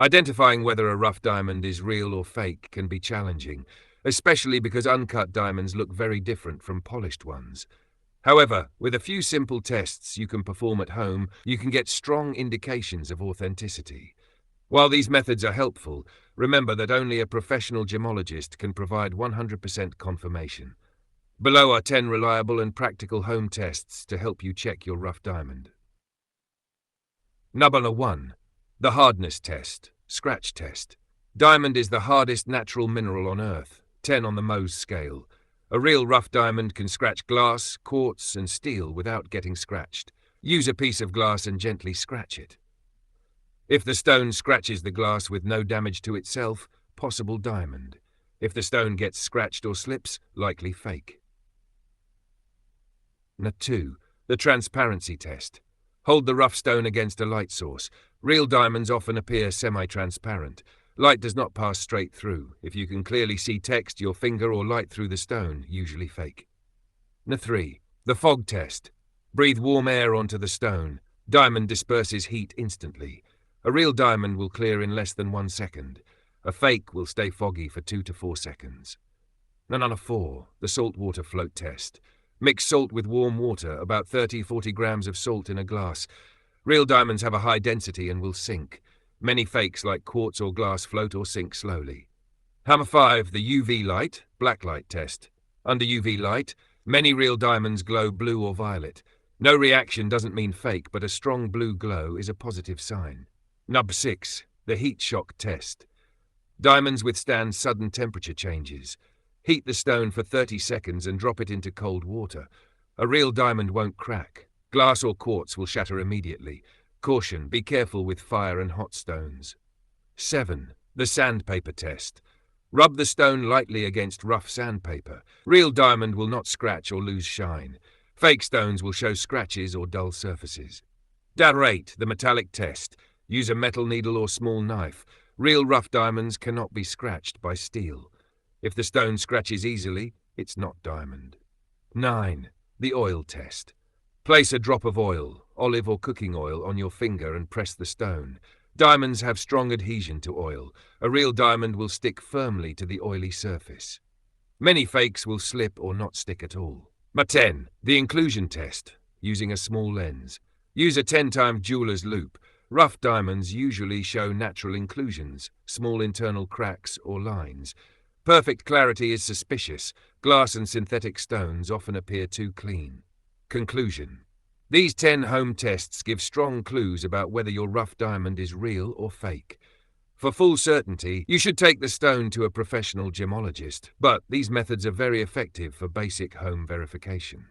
Identifying whether a rough diamond is real or fake can be challenging, especially because uncut diamonds look very different from polished ones. However, with a few simple tests you can perform at home, you can get strong indications of authenticity. While these methods are helpful, remember that only a professional gemologist can provide 100% confirmation. Below are 10 reliable and practical home tests to help you check your rough diamond. Number 1. The hardness test, scratch test. Diamond is the hardest natural mineral on Earth, 10 on the Mohs scale. A real rough diamond can scratch glass, quartz, and steel without getting scratched. Use a piece of glass and gently scratch it. If the stone scratches the glass with no damage to itself, possible diamond. If the stone gets scratched or slips, likely fake. Number 2. The transparency test. Hold the rough stone against a light source. Real diamonds often appear semi-transparent. Light does not pass straight through. If you can clearly see text, your finger, or light through the stone, usually fake. Number 3. The fog test. Breathe warm air onto the stone. Diamond disperses heat instantly. A real diamond will clear in less than 1 second. A fake will stay foggy for 2 to 4 seconds. Number 4. The saltwater float test. Mix salt with warm water, about 30-40 grams of salt in a glass. Real diamonds have a high density and will sink. Many fakes like quartz or glass float or sink slowly. Number 5. The UV light, blacklight test. Under UV light, many real diamonds glow blue or violet. No reaction doesn't mean fake, but a strong blue glow is a positive sign. Number 6. The heat shock test. Diamonds withstand sudden temperature changes. Heat the stone for 30 seconds and drop it into cold water. A real diamond won't crack. Glass or quartz will shatter immediately. Caution, be careful with fire and hot stones. 7. The sandpaper test. Rub the stone lightly against rough sandpaper. Real diamond will not scratch or lose shine. Fake stones will show scratches or dull surfaces. Number 8. The metallic test. Use a metal needle or small knife. Real rough diamonds cannot be scratched by steel. If the stone scratches easily, it's not diamond. 9. The oil test. Place a drop of oil, olive or cooking oil, on your finger and press the stone. Diamonds have strong adhesion to oil. A real diamond will stick firmly to the oily surface. Many fakes will slip or not stick at all. Number 10. The inclusion test, using a small lens. Use a 10-time jeweler's loupe. Rough diamonds usually show natural inclusions, small internal cracks or lines. Perfect clarity is suspicious. Glass and synthetic stones often appear too clean. Conclusion. These 10 home tests give strong clues about whether your rough diamond is real or fake. For full certainty, you should take the stone to a professional gemologist, but these methods are very effective for basic home verification.